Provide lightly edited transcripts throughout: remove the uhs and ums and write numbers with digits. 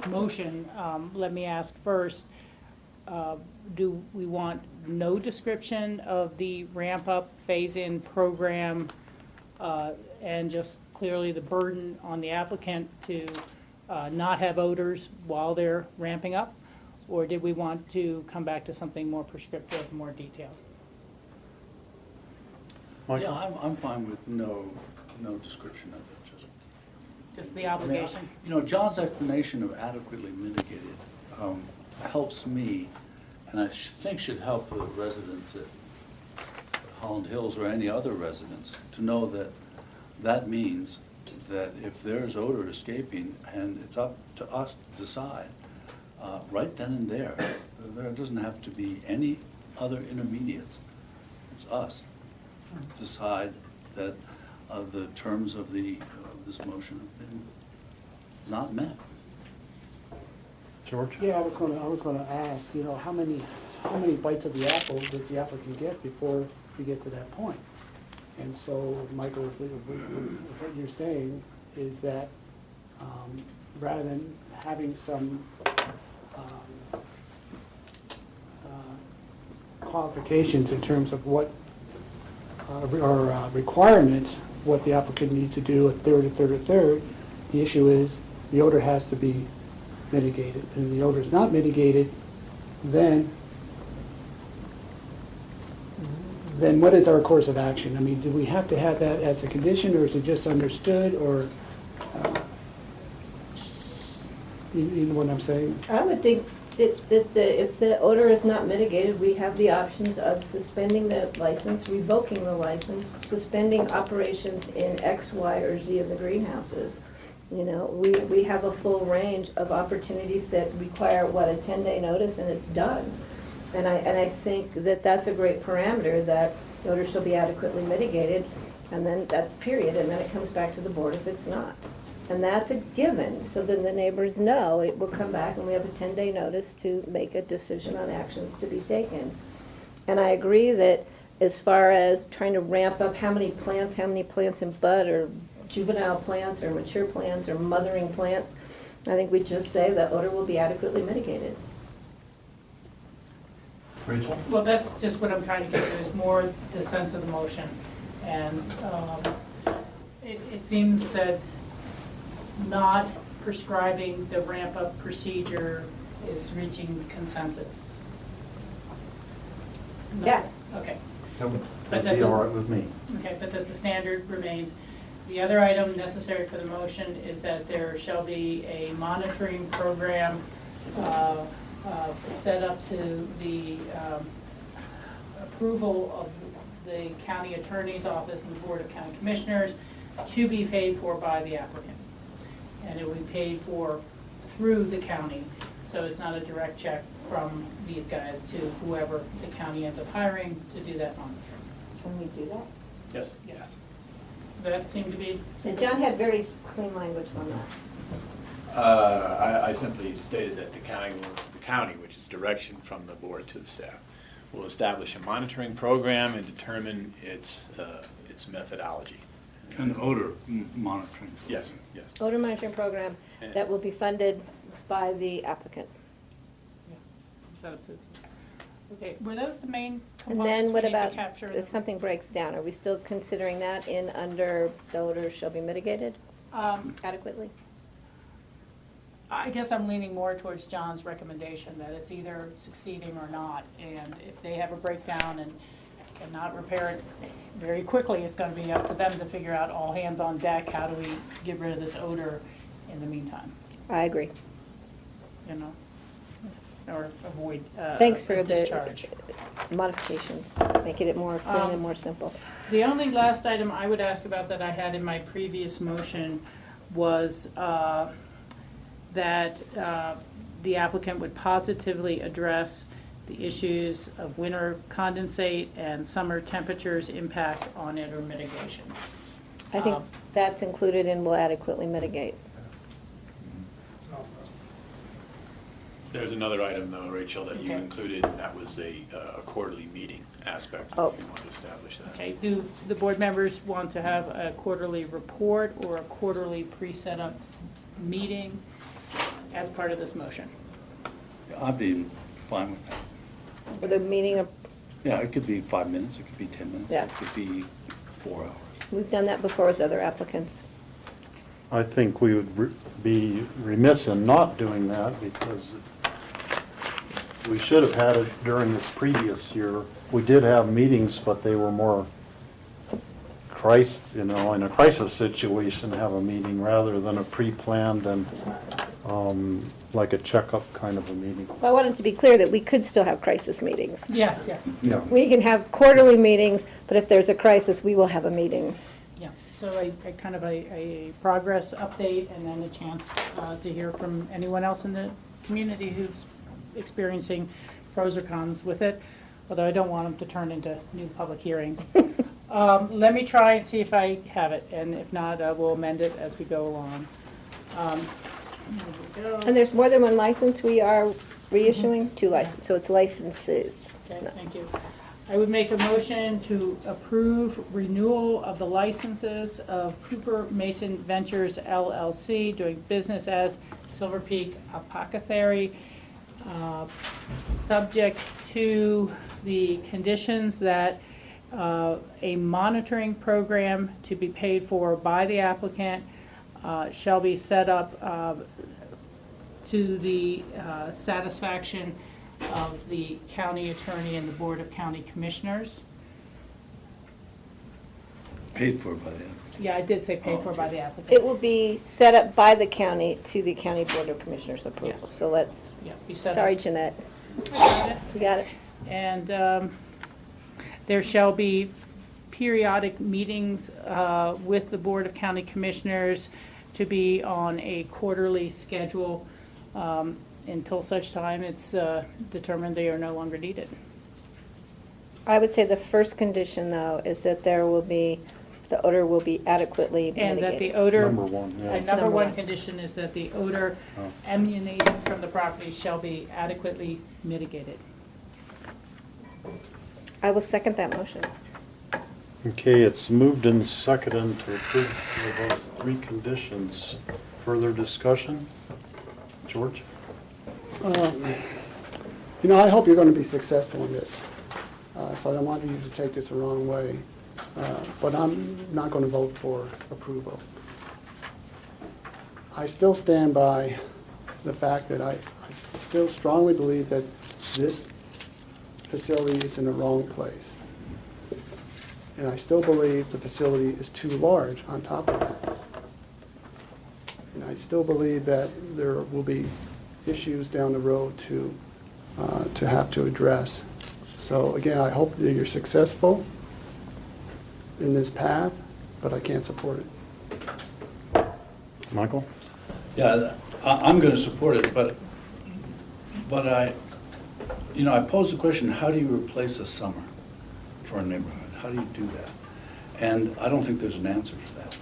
motion, let me ask first, do we want no description of the ramp-up, phase-in program, and just clearly the burden on the applicant to not have odors while they're ramping up? Or did we want to come back to something more prescriptive, more detailed? Michael? Yeah, I'm fine with no description of it, just the obligation. I mean, John's explanation of adequately mitigated helps me, and I think should help the residents at Holland Hills or any other residents to know that that means that if there's odor escaping, and it's up to us to decide right then and there doesn't have to be any other intermediates. It's us to decide that the terms of this motion have been not met. George? Yeah, I was going to ask, how many bites of the apple does the applicant get before we get to that point? And so, Michael, what you're saying is that rather than having some qualifications in terms of what or requirements, what the applicant needs to do at third, the issue is the odor has to be mitigated. And if the odor is not mitigated, then what is our course of action? I mean, do we have to have that as a condition, or is it just understood, or you know what I'm saying? I would think that if the odor is not mitigated, we have the options of suspending the license, revoking the license, suspending operations in X, Y, or Z of the greenhouses. We have a full range of opportunities that require, a 10-day notice, and it's done. And I think that that's a great parameter, that the odor shall be adequately mitigated, and then that's period, and then it comes back to the board if it's not. And that's a given, so then the neighbors know it will come back, and we have a 10-day notice to make a decision on actions to be taken. And I agree that as far as trying to ramp up how many plants in bud, or juvenile plants, or mature plants, or mothering plants, I think we just say that odor will be adequately mitigated. Rachel? Well, that's just what I'm trying to get to, is more the sense of the motion. And it seems that not prescribing the ramp-up procedure is reaching consensus. No. Yeah. Okay. That'd be all right with me. Okay, but that the standard remains. The other item necessary for the motion is that there shall be a monitoring program set up to the approval of the county attorney's office and the Board of County Commissioners, to be paid for by the applicant. And it will be paid for through the county, so it's not a direct check from these guys to whoever the county ends up hiring to do that monitoring. Can we do that? Yes. Yes. Does that seem to be? And John had very clean language on that. I simply stated that the county, which is direction from the board to the staff, will establish a monitoring program and determine its methodology. An odor monitoring. Yes, yes. Odor monitoring program that will be funded by the applicant. Yeah. Okay, were those the main And components then we what need about to capture? if something breaks down? Are we still considering that in under the odor shall be mitigated adequately? I guess I'm leaning more towards John's recommendation that it's either succeeding or not. And if they have a breakdown and cannot repair it very quickly, it's going to be up to them to figure out, all hands on deck, how do we get rid of this odor in the meantime, I agree. or avoid Thanks for discharge. the modifications, making it more clean and more simple. The only last item I would ask about that I had in my previous motion was that the applicant would positively address the issues of winter condensate and summer temperatures impact on odor mitigation. I think that's included in will adequately mitigate. There's another item, though, Rachel, that you Okay. included, and that was a quarterly meeting aspect. Oh. If you want to establish that. Okay, do the board members want to have a quarterly report or a quarterly pre-set up meeting? as part of this motion? I'd be fine with that. With a meeting of, Yeah, it could be 5 minutes, it could be 10 minutes, Yeah. it could be 4 hours. we've done that before with other applicants. I think we would be remiss in not doing that because we should have had it during this previous year. We did have meetings, but they were more in a crisis situation, have a meeting rather than a pre-planned and like a checkup kind of a meeting. Well, I wanted to be clear that we could still have crisis meetings. Yeah, yeah, Yeah. We can have quarterly meetings, but if there's a crisis, we will have a meeting. yeah. So a kind of a progress update and then a chance to hear from anyone else in the community who's experiencing pros or cons with it, although I don't want them to turn into new public hearings. Let me try and see if I have it, and if not, we'll amend it as we go along. Here we go. And there's more than one license we are reissuing? Two licenses, so it's licenses. Okay, thank you. I would make a motion to approve renewal of the licenses of Cooper Mason Ventures LLC, doing business as Silver Peak Apothecary, subject to the conditions that a monitoring program to be paid for by the applicant shall be set up to the satisfaction of the county attorney and the Board of County Commissioners. Paid for by them. Yeah, I did say paid for by the It applicant. will be set up by the county to the County Board of Commissioners approval. Yes. So let's, Yeah, be set up. sorry, Jeanette. You got it? And there shall be periodic meetings with the Board of County Commissioners to be on a quarterly schedule until such time it's determined they are no longer needed. I would say the first condition, though, is that there will be, the odor will be adequately And that the mitigated. odor. Number one, yeah. And That's number number one one. condition is that the odor Oh. emanating from the property shall be adequately mitigated. I will second that motion. Okay, it's moved and seconded to approve those three conditions. Further discussion? George? I hope you're going to be successful in this. So I don't want you to take this the wrong way. But I'm not going to vote for approval. I still stand by the fact that I still strongly believe that this facility is in the wrong place. And I still believe the facility is too large on top of that. And I still believe that there will be issues down the road to have to address. So again, I hope that you're successful in this path, but I can't support it. Michael? Yeah, I'm going to support it, but I pose the question, how do you replace a summer for a neighborhood? How do you do that? And I don't think there's an answer to that.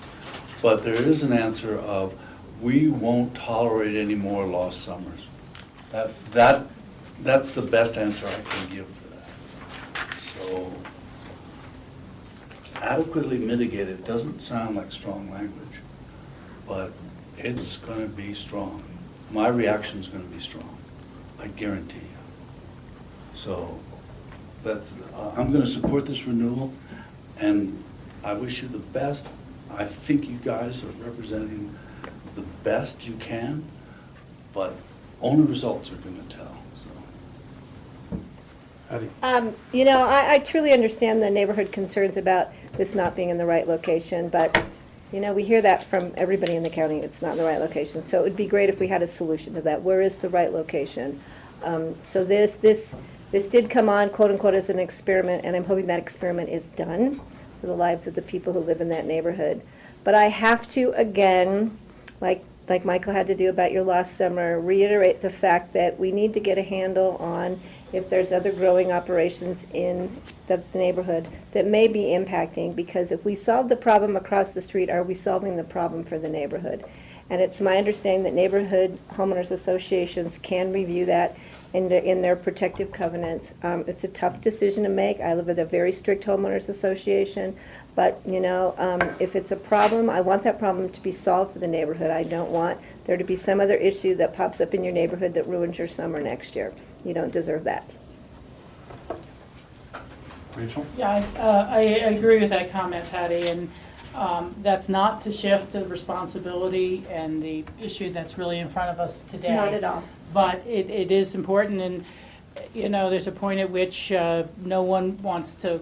But there is an answer of, we won't tolerate any more lost summers. That's the best answer I can give for that. So adequately mitigated doesn't sound like strong language, but it's going to be strong. My reaction is going to be strong, I guarantee you. So I'm going to support this renewal, and I wish you the best. I think you guys are representing the best you can, but only results are going to tell. So. Patty? I truly understand the neighborhood concerns about this not being in the right location, but, we hear that from everybody in the county, it's not in the right location. So it would be great if we had a solution to that. Where is the right location? So this did come on, quote unquote, as an experiment, and I'm hoping that experiment is done for the lives of the people who live in that neighborhood. But I have to, again, like Michael had to do about your last summer, reiterate the fact that we need to get a handle on if there's other growing operations in the neighborhood that may be impacting, because if we solve the problem across the street, are we solving the problem for the neighborhood? And it's my understanding that neighborhood homeowners associations can review that in their protective covenants. It's a tough decision to make. I live with a very strict homeowners association, But, if it's a problem, I want that problem to be solved for the neighborhood. I don't want there to be some other issue that pops up in your neighborhood that ruins your summer next year. You don't deserve that. Rachel? Yeah, I agree with that comment, Patty, and that's not to shift the responsibility and the issue that's really in front of us today. Not at all. But it is important, and, there's a point at which no one wants to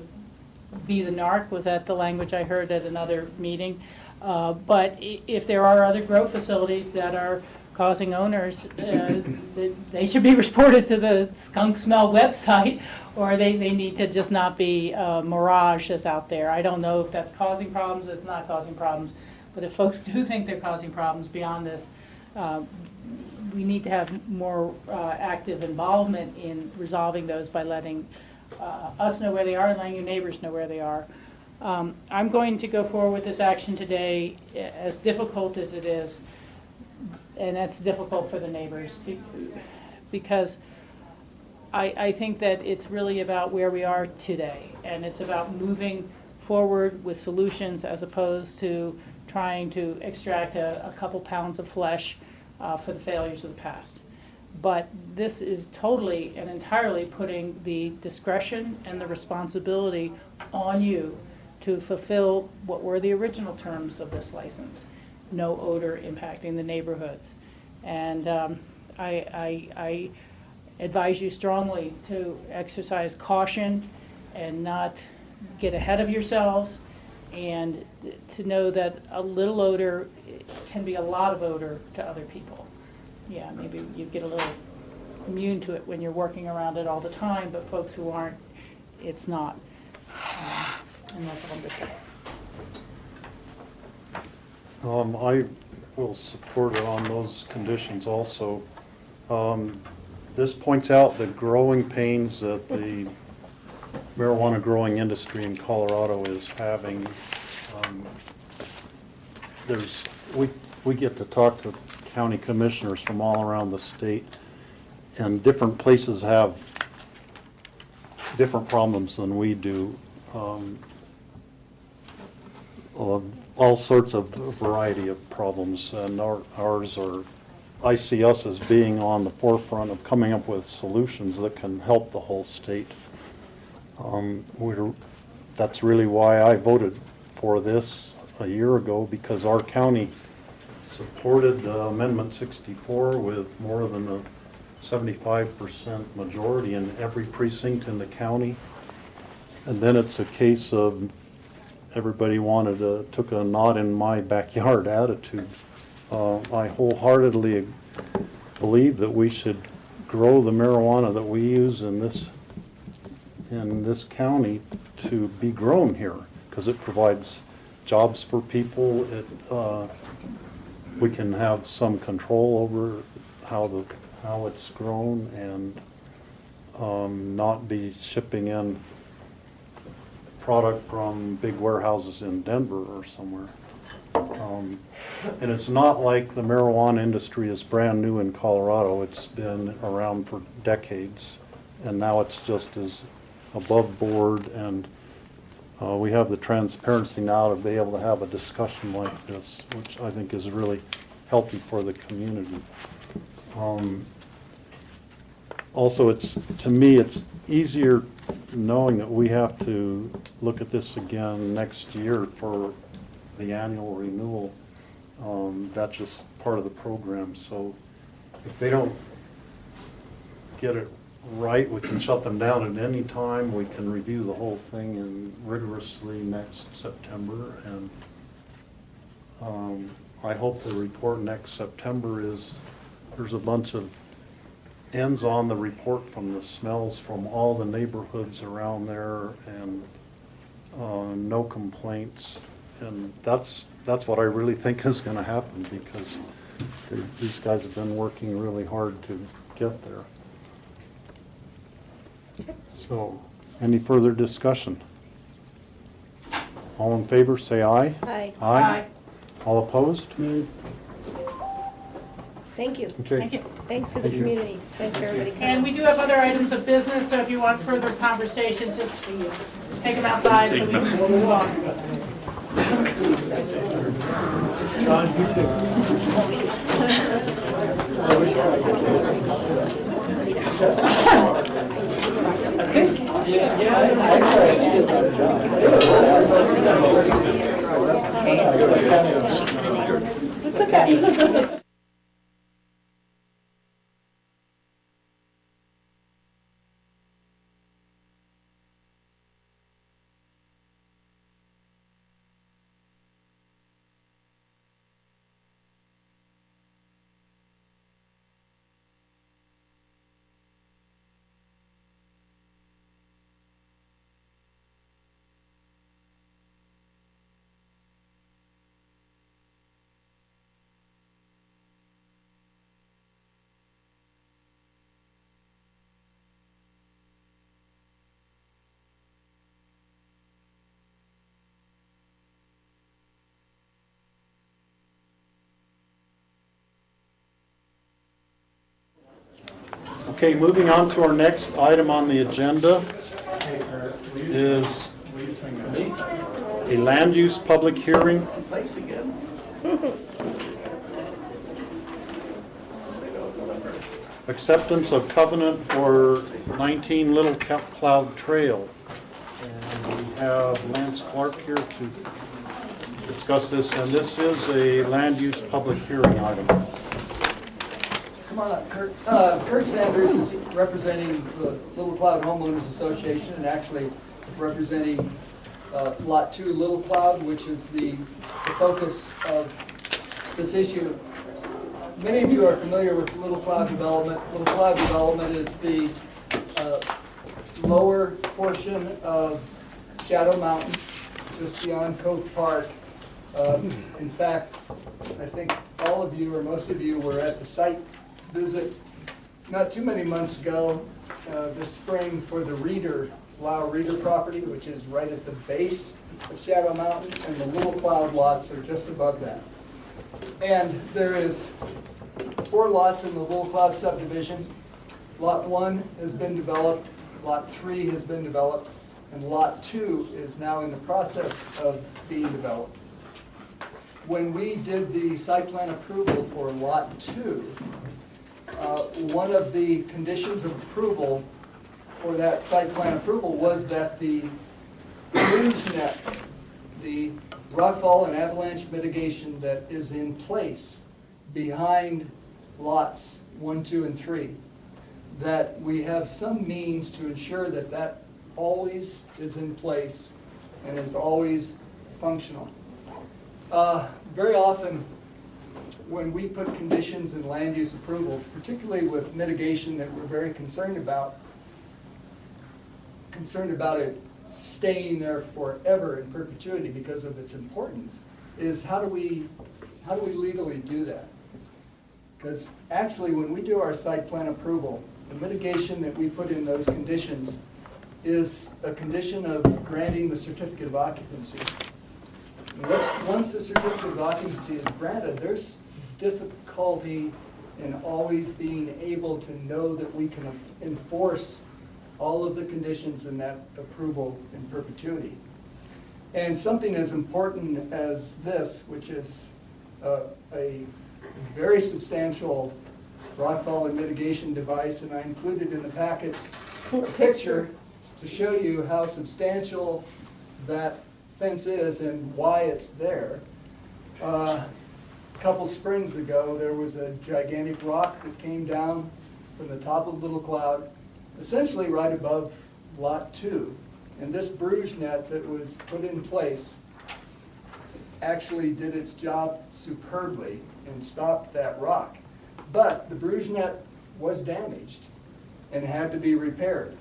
be the narc. Was that the language I heard at another meeting? But if there are other grow facilities that are causing owners, they should be reported to the skunk smell website, or they need to just not be mirage that's out there. I don't know if that's causing problems, it's not causing problems, but if folks do think they're causing problems beyond this, we need to have more active involvement in resolving those by letting us know where they are and letting your neighbors know where they are. I'm going to go forward with this action today, as difficult as it is, and that's difficult for the neighbors, because I think that it's really about where we are today, and it's about moving forward with solutions as opposed to trying to extract a couple pounds of flesh for the failures of the past. But this is totally and entirely putting the discretion and the responsibility on you to fulfill what were the original terms of this license: no odor impacting the neighborhoods. And I advise you strongly to exercise caution and not get ahead of yourselves, and to know that a little odor can be a lot of odor to other people. Yeah, maybe you get a little immune to it when you're working around it all the time, but folks who aren't, it's not. And that's all I'm going to say. I will support it on those conditions also. This points out the growing pains that the marijuana growing industry in Colorado is having. We get to talk to county commissioners from all around the state, and different places have different problems than we do. All sorts of variety of problems, and ours are, I see us as being on the forefront of coming up with solutions that can help the whole state. That's really why I voted for this a year ago, because our county supported Amendment 64 with more than a 75% majority in every precinct in the county. And then it's a case of everybody took a not in my backyard attitude. I wholeheartedly believe that we should grow the marijuana that we use in this county to be grown here, because it provides jobs for people. We can have some control over how it's grown, and not be shipping in product from big warehouses in Denver or somewhere. And it's not like the marijuana industry is brand new in Colorado. It's been around for decades, and now it's just as above board, and we have the transparency now to be able to have a discussion like this, which I think is really healthy for the community. Also, to me, it's easier knowing that we have to look at this again next year for the annual renewal. That's just part of the program. So if they don't get it right, we can shut them down at any time. We can review the whole thing rigorously next September. And I hope the report next September there's a bunch of ends on the report from the smells from all the neighborhoods around there, and no complaints. And that's what I really think is going to happen, because these guys have been working really hard to get there. So, any further discussion? All in favor, say aye. Aye. Aye. All opposed? Thank you. Okay. Thank you. Thanks to the Thank you. community. Thanks for everybody coming. And we do have other items of business, so if you want further conversations, just take them outside so we can move on. Okay, moving on to our next item on the agenda is a land use public hearing. Acceptance of covenant for 19 Little Cloud Trail. And we have Lance Clark here to discuss this, and this is a land use public hearing item. Come on up, Kurt. Kurt Sanders is representing the Little Cloud Homeowners Association and actually representing Lot 2 Little Cloud, which is the focus of this issue. Many of you are familiar with Little Cloud Development. Little Cloud Development is the lower portion of Shadow Mountain, just beyond Cove Park. In fact, I think all of you or most of you were at the site visit not too many months ago, this spring, for the Lau Reeder property, which is right at the base of Shadow Mountain, and the Little Cloud lots are just above that. And there is 4 lots in the Little Cloud subdivision. Lot 1 has been developed, Lot 3 has been developed, and Lot 2 is now in the process of being developed. When we did the site plan approval for Lot 2, one of the conditions of approval for that site plan approval was that the bruise net, the rockfall and avalanche mitigation that is in place behind lots 1, 2, and 3, that we have some means to ensure that that always is in place and is always functional. Very often, when we put conditions in land use approvals, particularly with mitigation that we're very concerned about it staying there forever in perpetuity because of its importance, is how do we legally do that? Because actually, when we do our site plan approval, the mitigation that we put in those conditions is a condition of granting the certificate of occupancy. Once the certificate of occupancy is granted, there's difficulty in always being able to know that we can enforce all of the conditions in that approval in perpetuity. And something as important as this, which is a very substantial rockfall and mitigation device, and I included in the packet a picture to show you how substantial that fence is and why it's there. A couple springs ago, there was a gigantic rock that came down from the top of Little Cloud, essentially right above Lot 2. And this bruise net that was put in place actually did its job superbly and stopped that rock. But the bruise net was damaged and had to be repaired.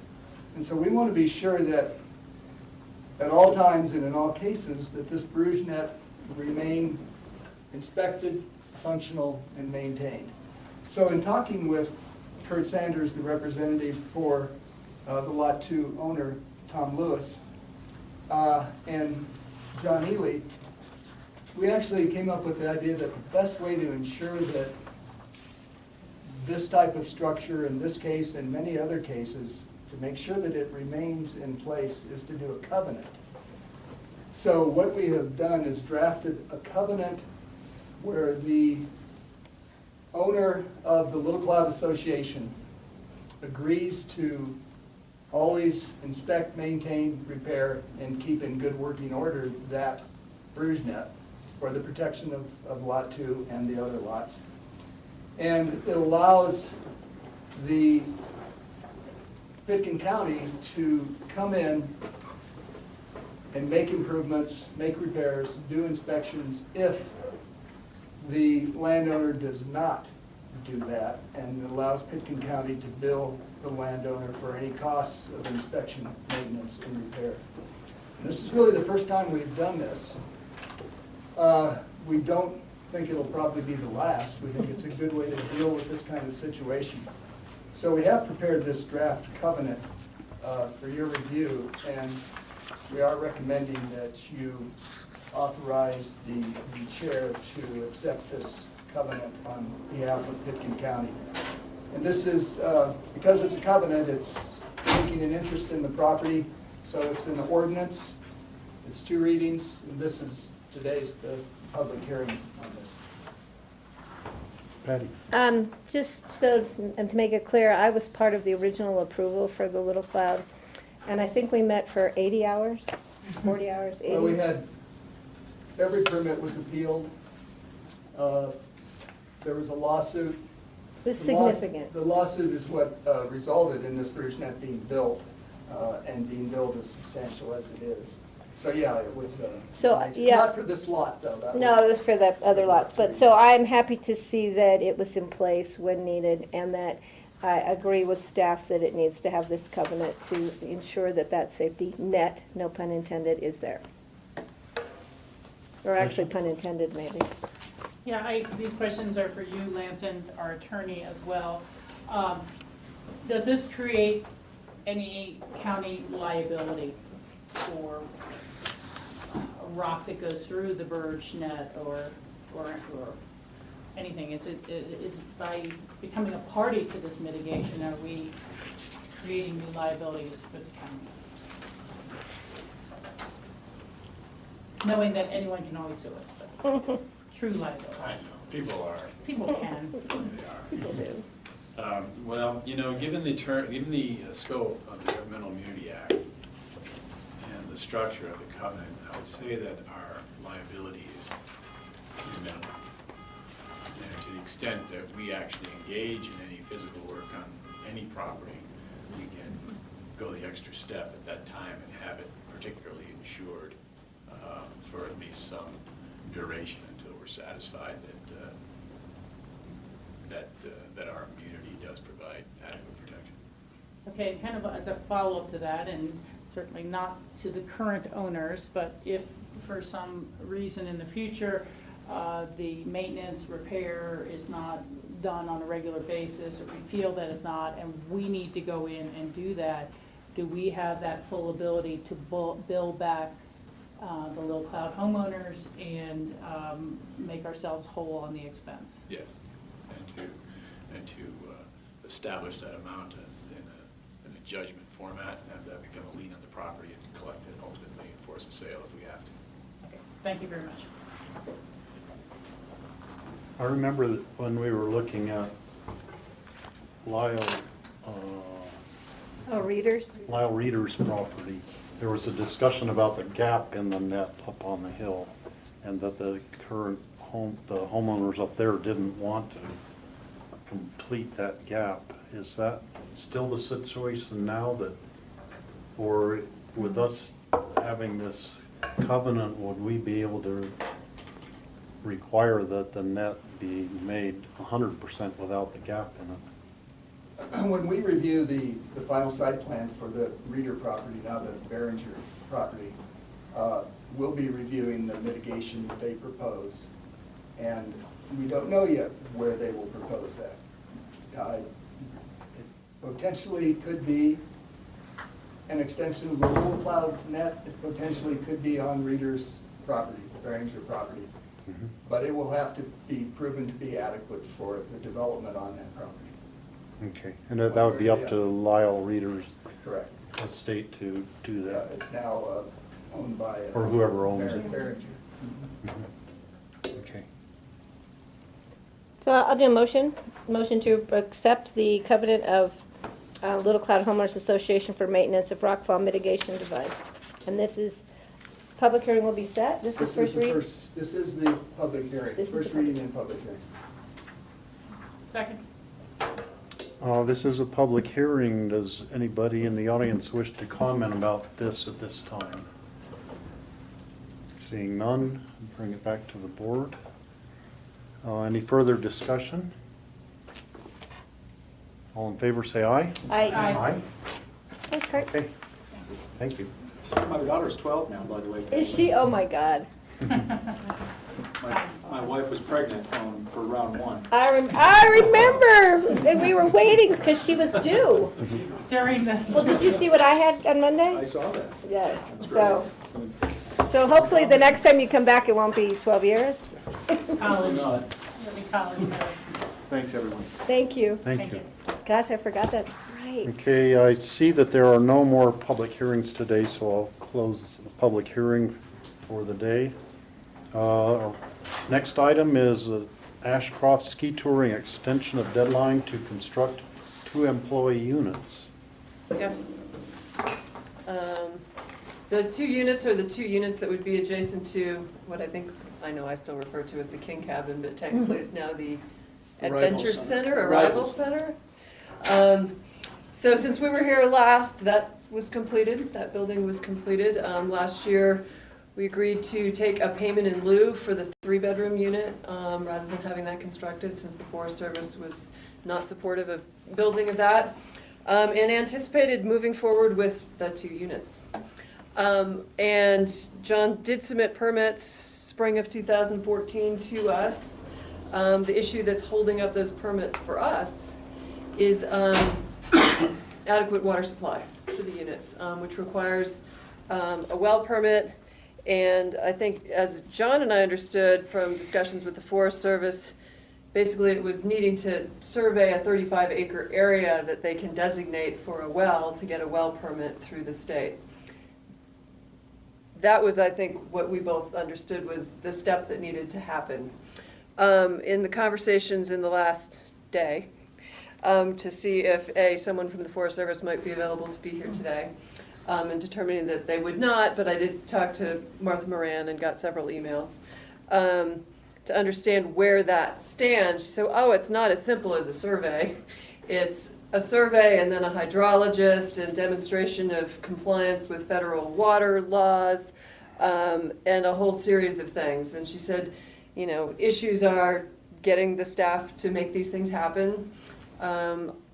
And so we want to be sure that at all times and in all cases that this bruise net remain inspected, functional, and maintained. So in talking with Kurt Sanders, the representative for the Lot 2 owner, Tom Lewis, and John Ely, we actually came up with the idea that the best way to ensure that this type of structure, in this case and many other cases, to make sure that it remains in place is to do a covenant. So what we have done is drafted a covenant where the owner of the Little Cloud Association agrees to always inspect, maintain, repair, and keep in good working order that bruise net for the protection of Lot 2 and the other lots. And it allows the Pitkin County to come in and make improvements, make repairs, do inspections if the landowner does not do that, and it allows Pitkin County to bill the landowner for any costs of inspection, maintenance, and repair. And this is really the first time we've done this. We don't think it'll probably be the last. We think it's a good way to deal with this kind of situation. So we have prepared this draft covenant for your review, and we are recommending that you authorize the chair to accept this covenant on behalf of Pitkin County. And this is, because it's a covenant, it's taking an interest in the property, so it's an ordinance, it's 2 readings, and this is today's the public hearing on this. Patty? Just so, and to make it clear, I was part of the original approval for the Little Cloud, and I think we met for 80 hours, 40 hours, 80? Well, we had, every permit was appealed. There was a lawsuit. It was The laws- significant. The lawsuit is what resulted in this bridge net being built, and being built as substantial as it is. So, yeah, it was, So, yeah. not for this lot, though. That No, it was for the other lots, but, so I'm happy to see that it was in place when needed, and that I agree with staff that it needs to have this covenant to ensure that that safety net, no pun intended, is there. Or actually pun intended, maybe. Yeah, these questions are for you, Lance, and our attorney as well. Does this create any county liability for a rock that goes through the verge net or anything? Is by becoming a party to this mitigation, are we creating new liabilities for the county? Knowing that anyone can always sue us, but true liability. I know, people are. People can. They are. People do. Well, you know, given the scope of the Governmental Immunity Act and the structure of the covenant, I would say that our liability is minimal. And to the extent that we actually engage in any physical work on any property, we can go the extra step at that time and have it particularly insured for at least some duration until we're satisfied that our immunity does provide adequate protection. Okay, kind of as a follow-up to that, and certainly not to the current owners, but if for some reason in the future, the maintenance repair is not done on a regular basis, or we feel that it's not, and we need to go in and do that, do we have that full ability to bill back the Little Cloud homeowners and make ourselves whole on the expense? Yes, and to establish that amount as in a judgment format, and have that become a lien on the property and collect it and ultimately enforce a sale if we have to. Okay, thank you very much. I remember that when we were looking at Lyle Readers? Reeder's property, there was a discussion about the gap in the net up on the hill, and that the current homeowners up there didn't want to complete that gap. Is that still the situation now, that, or with us having this covenant, would we be able to require that the net be made 100% without the gap in it? When we review the final site plan for the Reeder property, now the Behringer property, we'll be reviewing the mitigation that they propose. And we don't know yet where they will propose that. It potentially could be an extension of the Little Cloud net. It potentially could be on Reeder's property, Behringer property. Mm-hmm. But it will have to be proven to be adequate for the development on that property. Okay, and that would be up to Lyle Reeder's Correct. estate to do that. It's now owned by. Or whoever owns it. Behringer. Okay. So I'll do a motion to accept the covenant of Little Cloud Homeowners Association for maintenance of rockfall mitigation device. And this is, public hearing will be set, this is first read? This is the public hearing, This is first the public- reading and public hearing. Second. This is a public hearing. Does anybody in the audience wish to comment about this at this time? Seeing none, bring it back to the board. Any further discussion? All in favor, say aye. Aye. Aye. Thanks, Kurt. Okay, thank you. My daughter's 12 now, by the way. Is she? Oh, my God. My wife was pregnant for round one. I remember, and we were waiting because she was due. During the. Well, did you see what I had on Monday? I saw that. Yes, That's so, great. so hopefully the next time you come back, it won't be 12 years. College. Not. It'll be college. Thanks, everyone. Thank you. Thank you. Gosh, I forgot that's right. Okay, I see that there are no more public hearings today, so I'll close the public hearing for the day. Our next item is Ashcroft Ski Touring extension of deadline to construct 2 employee units. Yes. The 2 units are the 2 units that would be adjacent to what I know I still refer to as the King Cabin, but technically it's now the Adventure Center, Arrival Center. So since we were here last, that was completed, that building was completed. Last year, we agreed to take a payment in lieu for the 3-bedroom unit, rather than having that constructed, since the Forest Service was not supportive of building of that, and anticipated moving forward with the 2 units. And John did submit permits spring of 2014 to us. The issue that's holding up those permits for us is adequate water supply for the units, which requires a well permit. And I think, as John and I understood from discussions with the Forest Service, basically it was needing to survey a 35-acre area that they can designate for a well to get a well permit through the state. That was, I think, what we both understood was the step that needed to happen. In the conversations in the last day, to see if someone from the Forest Service might be available to be here today, and determining that they would not, but I did talk to Martha Moran and got several emails to understand where that stands. She said, oh, it's not as simple as a survey. It's a survey and then a hydrologist and demonstration of compliance with federal water laws, and a whole series of things. And she said, you know, issues are getting the staff to make these things happen.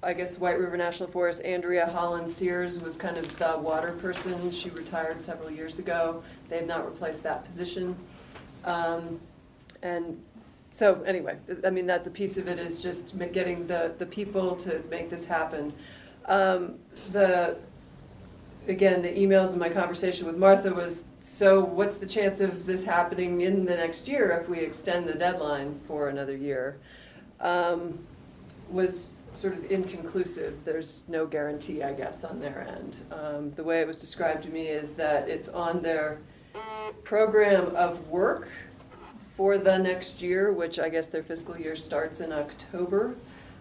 I guess White River National Forest, Andrea Holland Sears was kind of the water person. She retired several years ago. They have not replaced that position. And so anyway, I mean, that's a piece of it, is just getting the people to make this happen. Again, the emails and my conversation with Martha was, so what's the chance of this happening in the next year if we extend the deadline for another year? Was sort of inconclusive. There's no guarantee, I guess, on their end. The way it was described to me is that it's on their program of work for the next year, which I guess their fiscal year starts in October,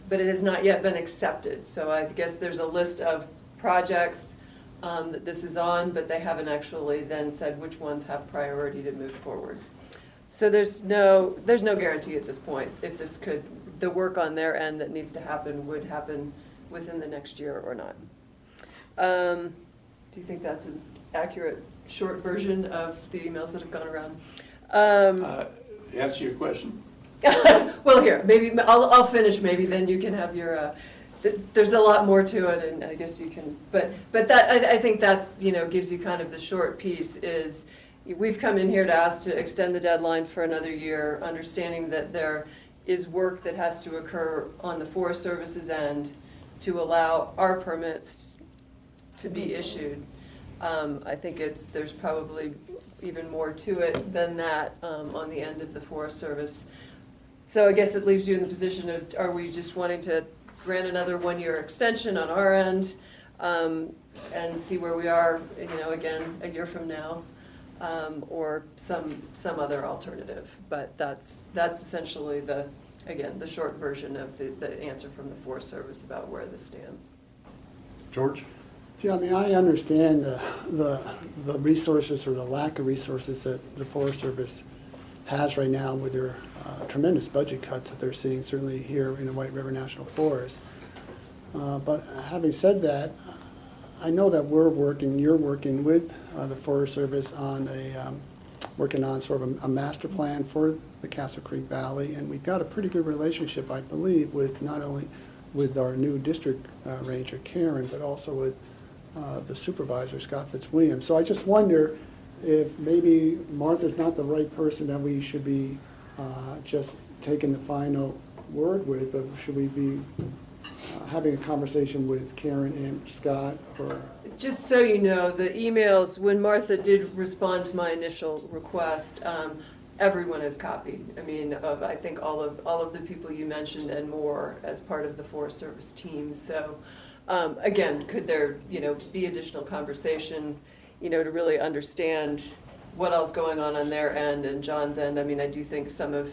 but it has not yet been accepted. So I guess there's a list of projects that this is on, but they haven't actually then said which ones have priority to move forward. So there's no guarantee at this point if the work on their end that needs to happen would happen within the next year or not. Do you think that's an accurate, short version of the emails that have gone around? Answer your question. Well, here, maybe I'll finish. Maybe then you can have your. There's a lot more to it, and I guess you can. But that I think that's, you know, gives you kind of the short piece. Is we've come in here to ask to extend the deadline for another year, understanding that there is work that has to occur on the Forest Service's end to allow our permits to be issued. I think there's probably even more to it than that on the end of the Forest Service. So I guess it leaves you in the position of, are we just wanting to grant another 1-year extension on our end and see where we are, you know, again, a year from now? or some other alternative. But that's essentially again, the short version of the answer from the Forest Service about where this stands. George? See, I mean, I understand the resources or the lack of resources that the Forest Service has right now with their tremendous budget cuts that they're seeing, certainly here in the White River National Forest. But having said that, I know that you're working with the Forest Service on working on sort of a master plan for the Castle Creek Valley, and we've got a pretty good relationship, I believe, with not only with our new district ranger, Karen, but also with the supervisor, Scott Fitzwilliam. So I just wonder if maybe Martha's not the right person that we should be just taking the final word with, but should we be having a conversation with Karen and Scott, or? Just so you know, the emails, when Martha did respond to my initial request, everyone is copied. I mean, I think all of the people you mentioned and more as part of the Forest Service team. So, again, could there, be additional conversation, to really understand what else going on their end and John's end? I mean, I do think some of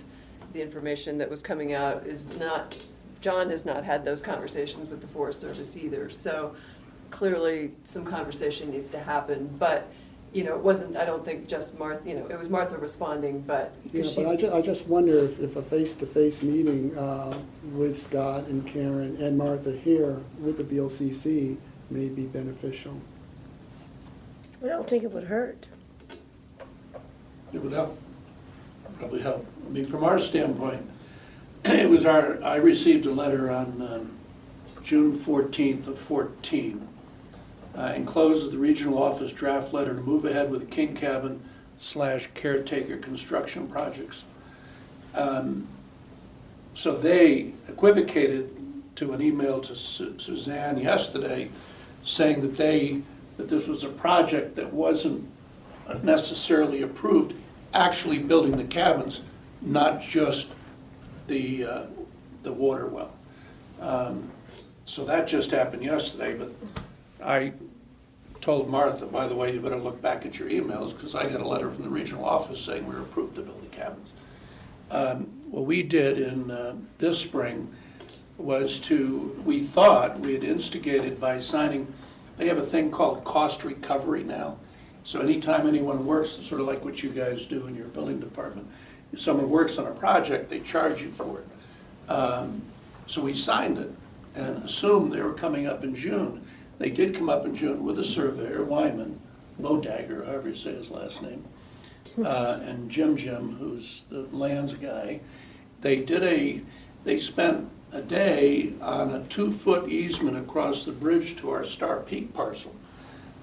the information that was coming out is not. John has not had those conversations with the Forest Service either. So clearly some conversation needs to happen, but it wasn't, I don't think just Martha, it was Martha responding, but. Yeah, but I just wonder if a face-to-face meeting with Scott and Karen and Martha here with the BOCC may be beneficial. I don't think it would hurt. It would help, probably help. I mean, from our standpoint, it was I received a letter on June 14th of 14, enclosed the regional office draft letter to move ahead with the King Cabin / caretaker construction projects. So they equivocated to an email to Suzanne yesterday saying that this was a project that wasn't necessarily approved, actually building the cabins, not just the water well. So that just happened yesterday, but I told Martha, by the way, you better look back at your emails, because I got a letter from the regional office saying we were approved to build the cabins. What we did in this spring was we thought we had instigated by signing, they have a thing called cost recovery now. So anytime anyone works, sort of like what you guys do in your building department, if someone works on a project, they charge you for it. So we signed it and assumed they were coming up in June. They did come up in June with a surveyor, Wyman, Bodagger, however you say his last name, and Jim, who's the lands guy. They spent a day on a 2-foot easement across the bridge to our Star Peak parcel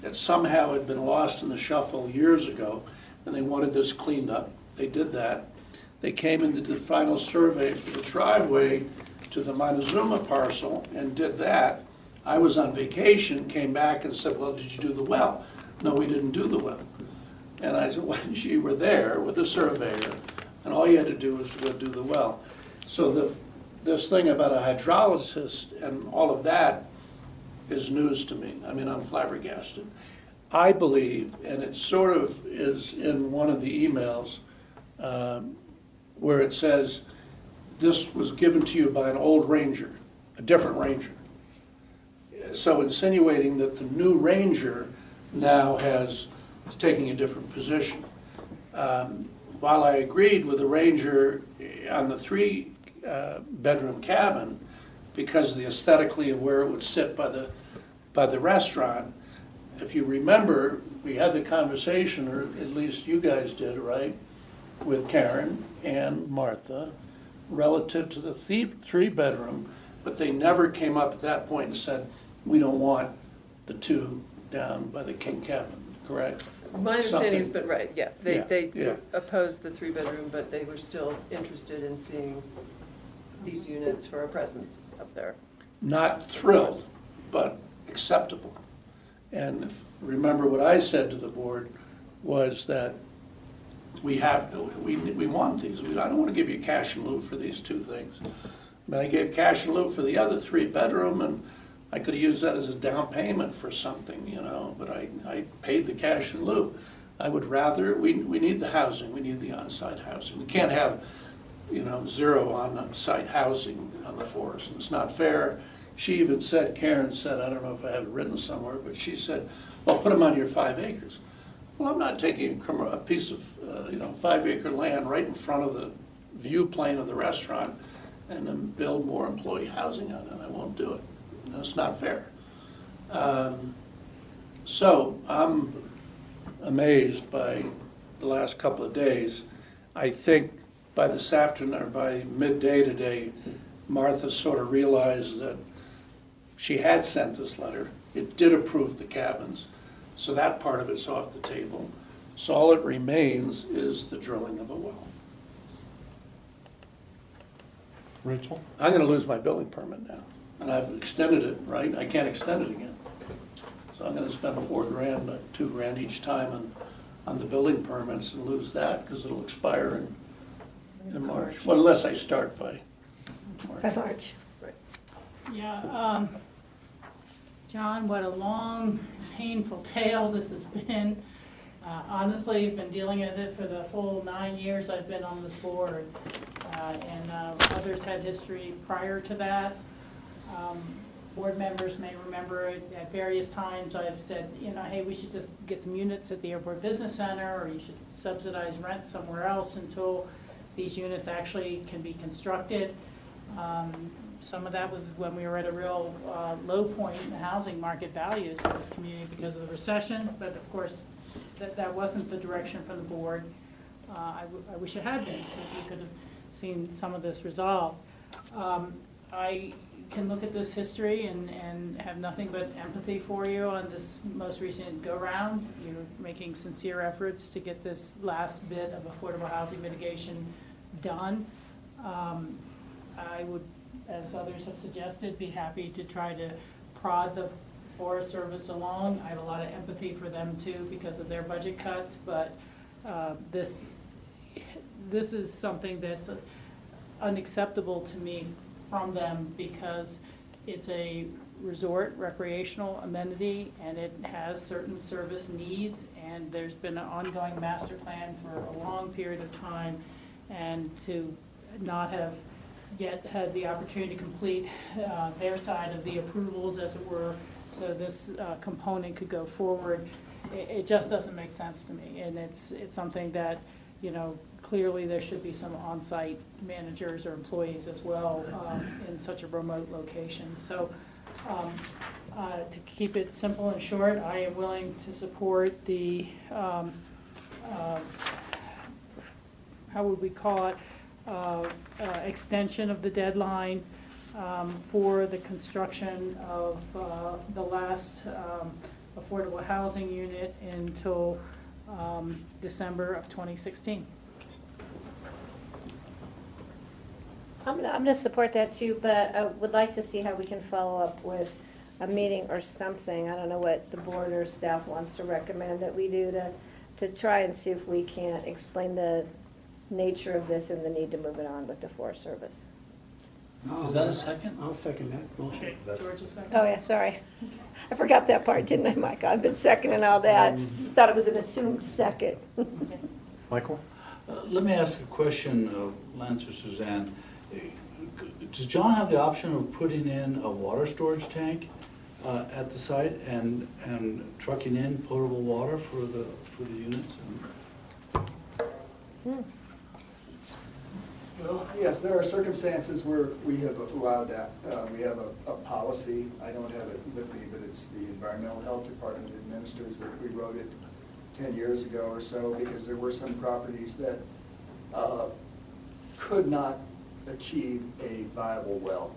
that somehow had been lost in the shuffle years ago, and they wanted this cleaned up. They did that. They came and did the final survey for the driveway to the Montezuma parcel and did that. I was on vacation, came back and said, well, did you do the well? No, we didn't do the well. And I said, well, you were there with the surveyor, and all you had to do was to go do the well. So this thing about a hydrologist and all of that is news to me. I mean, I'm flabbergasted. I believe, and it sort of is in one of the emails, where it says, this was given to you by an old ranger, a different ranger. So insinuating that the new ranger now is taking a different position. While I agreed with the ranger on the 3-bedroom cabin, because of the aesthetically of where it would sit by the restaurant, if you remember, we had the conversation, or at least you guys did, right, with Karen and Martha, relative to the 3-bedroom, but they never came up at that point and said, we don't want the 2 down by the King Cabin, correct? My understanding has been right, yeah. They Yeah. opposed the 3-bedroom, but they were still interested in seeing these units for a presence up there. Not thrilled, but acceptable. And remember what I said to the board was that we want these. I don't want to give you cash in lieu for these 2 things. I mean, I gave cash in lieu for the other 3-bedroom, and I could have used that as a down payment for something, but I paid the cash in lieu. I would rather, we need the housing, we need the on-site housing. We can't have, zero on-site housing on the forest. It's not fair. She even said, Karen said, I don't know if I have it written somewhere, but she said, well, put them on your 5 acres. Well, I'm not taking a piece of, 5-acre land right in front of the view plane of the restaurant and then build more employee housing on it. I won't do it. That's not fair. So I'm amazed by the last couple of days. I think by this afternoon, or by midday today, Martha sort of realized that she had sent this letter. It did approve the cabins, so that part of it's off the table. So all it remains is the drilling of a well. Rachel? I'm gonna lose my building permit now, and I've extended it, right? I can't extend it again. So I'm gonna spend $4,000, $2,000 each time on the building permits and lose that, because it'll expire in March. Well, unless I start by March. March. Yeah, John, what a long, painful tale this has been. Honestly, I've been dealing with it for the full 9 years I've been on this board, and others had history prior to that. Board members may remember it at various times I've said, hey, we should just get some units at the Airport Business Center, or you should subsidize rent somewhere else until these units actually can be constructed. Some of that was when we were at a real low point in the housing market values in this community because of the recession, but of course that wasn't the direction from the board. I wish it had been, because we could have seen some of this resolved. I can look at this history and have nothing but empathy for you on this most recent go-round. You're making sincere efforts to get this last bit of affordable housing mitigation done. I would, as others have suggested, be happy to try to prod the Forest Service along. I have a lot of empathy for them too because of their budget cuts, but this is something that's unacceptable to me from them, because it's a resort recreational amenity and it has certain service needs, and there's been an ongoing master plan for a long period of time, and to not have yet had the opportunity to complete their side of the approvals, as it were, so this component could go forward, it just doesn't make sense to me. And it's something that, clearly there should be some on-site managers or employees as well in such a remote location. So to keep it simple and short, I am willing to support the, how would we call it, extension of the deadline for the construction of the last affordable housing unit until December of 2016. I'm gonna support that too, but I would like to see how we can follow up with a meeting or something. I don't know what the board or staff wants to recommend that we do to try and see if we can explain the nature of this and the need to move it on with the Forest Service. Is that a second? I'll second that motion. George, a second? Oh, yeah, sorry. I forgot that part, didn't I, Mike? I've been seconding all that. Thought it was an assumed second. Michael? Let me ask a question of Lance or Suzanne. Does John have the option of putting in a water storage tank at the site and trucking in potable water for the units? Well, yes, there are circumstances where we have allowed that. We have a policy, I don't have it with me, but it's the Environmental Health Department administers it. We wrote it 10 years ago or so, because there were some properties that could not achieve a viable well,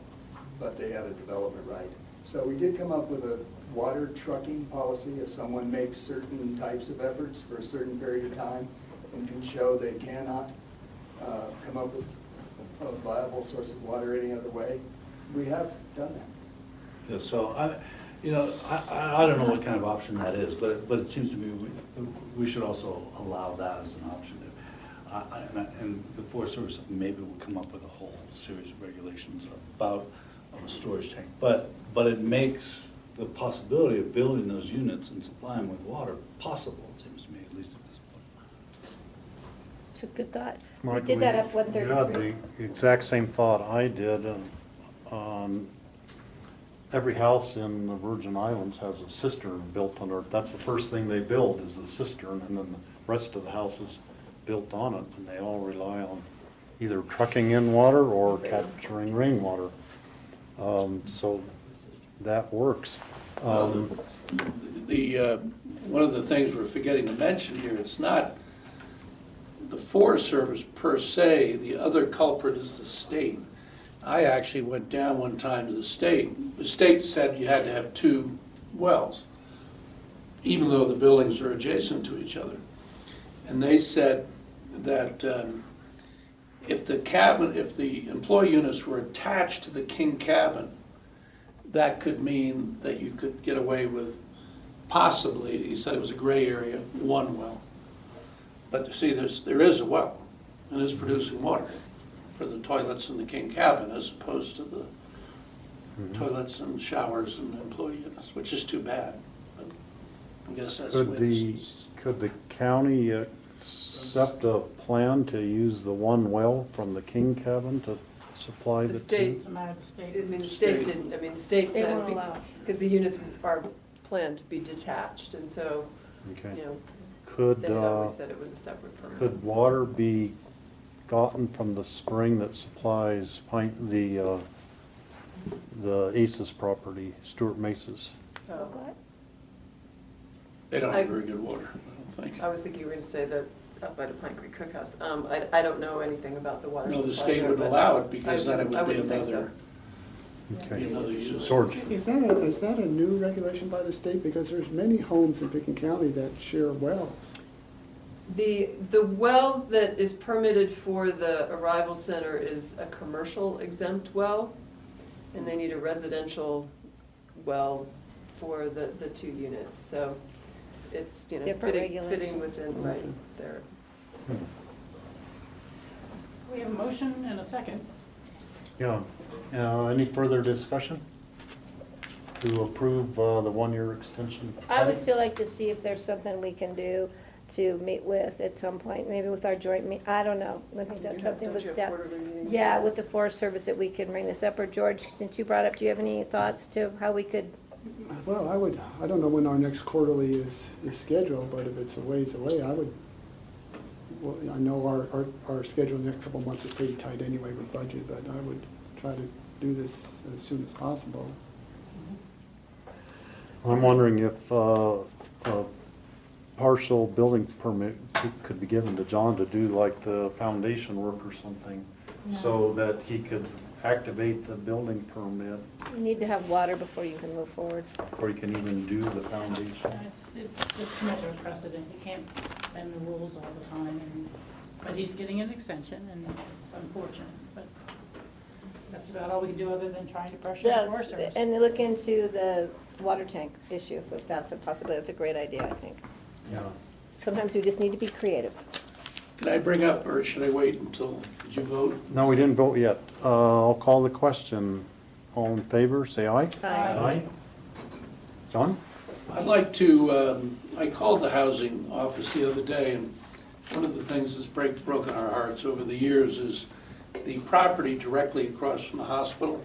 but they had a development right. So we did come up with a water trucking policy. If someone makes certain types of efforts for a certain period of time and can show they cannot come up with a viable source of water any other way, we have done that. Yeah, so I don't know what kind of option that is, but it seems to me we should also allow that as an option. And the Forest Service maybe will come up with a whole series of regulations about a storage tank. But it makes the possibility of building those units and supplying with water possible, it seems to me, at least at this a good thought. We Michael, did that up you had 133. the exact same thought I did. Every house in the Virgin Islands has a cistern built on it. That's the first thing they build is the cistern, and then the rest of the house is built on it, and they all rely on either trucking in water or capturing rainwater. So that works. One of the things we're forgetting to mention here, it's not the Forest Service per se, the other culprit is the state. I actually went down one time to the state. The state said you had to have 2 wells, even though the buildings are adjacent to each other. And they said that if the employee units were attached to the king cabin, that could mean that you could get away with possibly, he said it was a gray area, 1 well. But you see, there is a well, and it's producing water for the toilets in the king cabin as opposed to the toilets and showers and employee units, which is too bad. But I guess that's the way this is. Could the county accept a plan to use the 1 well from the king cabin to supply The the state- 2? It's a matter of the state. I mean, the state didn't, I mean, the state They said, won't allow it. because the units are planned to be detached, and so, Okay. you know, Could, they always said it was a separate permit. could water be gotten from the spring that supplies the Aces property, Stuart Mace's? Oh. They don't have very good water, I don't think. I was thinking you were going to say that up by the Pine Creek Cookhouse. I don't know anything about the water No, the supply state there, would but allow it because then it I would be wouldn't think so. another, Okay. another use. George? Is that a new regulation by the state? Because there's many homes in Pickens County that share wells. The well that is permitted for the arrival center is a commercial exempt well, and they need a residential well for the 2 units. So it's, you know, Different fitting regulations. within right there. We have a motion and a second. Yeah. Any further discussion to approve the 1-year extension? I would still like to see if there's something we can do to meet with at some point, maybe with our joint meet, I don't know. I think that's something with staff. Yeah, with the Forest Service that we could bring this up. Or George, since you brought up, do you have any thoughts to how we could? Well, I don't know when our next quarterly is scheduled, but if it's a ways away, well, I know our schedule the next couple of months is pretty tight anyway with budget, but I would try to do this as soon as possible. I'm wondering if a partial building permit could be given to John to do like the foundation work or something, so that he could activate the building permit You need to have water before you can move forward. before he can even do the foundation. It's just too much of a precedent. You can't bend the rules all the time, but he's getting an extension, and it's unfortunate, but that's about all we can do other than trying to pressure the Forest Service. And look into the water tank issue, if that's a possibility. That's a great idea, I think. Yeah. Sometimes we just need to be creative. Can I bring up, or should I wait until, did you vote? No, we didn't vote yet. I'll call the question. All in favor, say aye. Aye. John? I'd like to, I called the housing office the other day, and one of the things that's broken our hearts over the years is the property directly across from the hospital.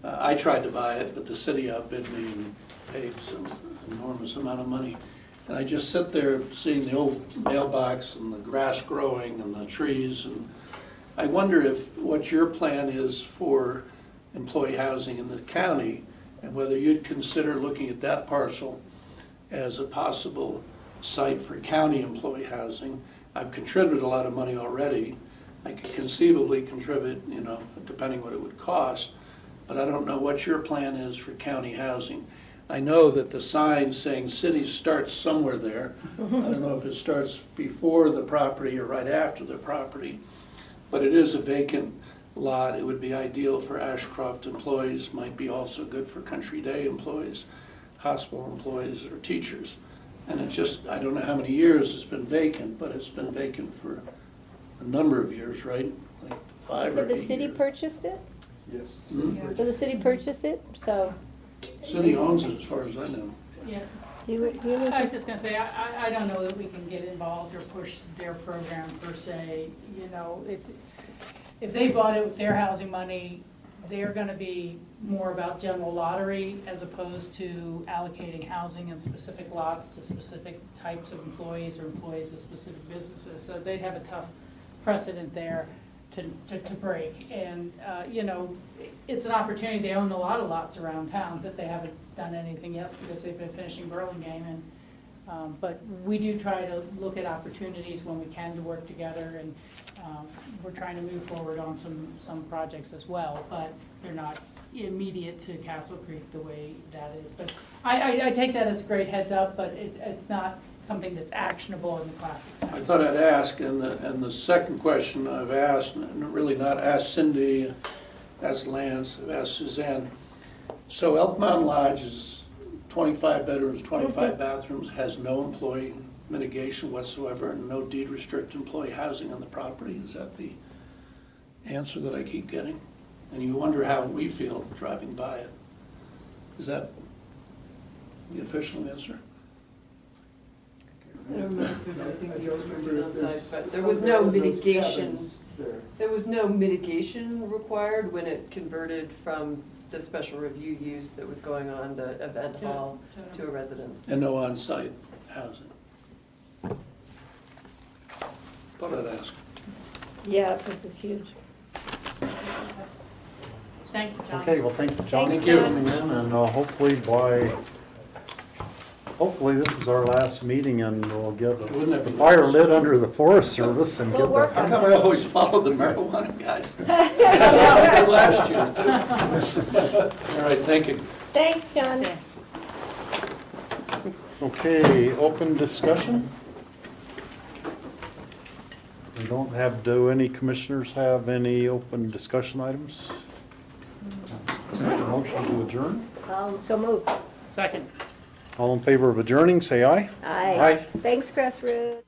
I tried to buy it, but the city outbid me and paid some enormous amount of money. And I just sit there seeing the old mailbox and the grass growing and the trees, and I wonder what your plan is for employee housing in the county, and whether you'd consider looking at that parcel as a possible site for county employee housing. I've contributed a lot of money already. I could conceivably contribute, you know, depending what it would cost, but I don't know what your plan is for county housing. I know that the sign saying city starts somewhere there. I don't know if it starts before the property or right after the property, but it is a vacant lot. It would be ideal for Ashcroft employees, might be also good for Country Day employees, hospital employees, or teachers. And it just, I don't know how many years it's been vacant, but it's been vacant for a number of years, right? Like 5 So or 8 the years. city purchased it? Yes. Hmm? So the city purchased it, so, City owns it as far as I know. Yeah. Do you need I was to? just gonna say, I don't know that we can get involved or push their program per se, you know, if they bought it with their housing money, they're gonna be more about general lottery as opposed to allocating housing in specific lots to specific types of employees or employees of specific businesses, so they'd have a tough precedent there to break, and, you know, it's an opportunity, they own a lot of lots around town that they haven't done anything yet because they've been finishing Burlingame, and, but we do try to look at opportunities when we can to work together, and we're trying to move forward on some projects as well, but they're not immediate to Castle Creek the way that is. But I take that as a great heads up, but it's not something that's actionable in the classic sense. I thought I'd ask, and the second question I've asked, and really not asked Cindy, asked Lance, I've asked Suzanne. So Elk Mountain Lodge is 25 bedrooms, 25 bathrooms, has no employee mitigation whatsoever, and no deed restrict employee housing on the property. Is that the answer that I keep getting? And you wonder how we feel driving by it. Is that the official answer? I don't remember if there's anything beyond outside, but there was no mitigation. There was no mitigation required when it converted from the special review use that was going on, the event hall, to a residence. And no on-site housing? Thought I'd ask. Yeah, this is huge. Thank you, John. Okay, well, thank you, John, Thanks, for John. coming in, and hopefully this is our last meeting, and we'll get Wouldn't that the be fire nice? lit under the Forest Service and We'll get work that. How come I always follow the marijuana guys? I did last year, too. All right, thank you. Thanks, John. Okay. Okay, open discussion? We don't have, do any commissioners have any open discussion items? Motion to adjourn? So move. Second. All in favor of adjourning, say aye. Aye. Thanks, Grassroots.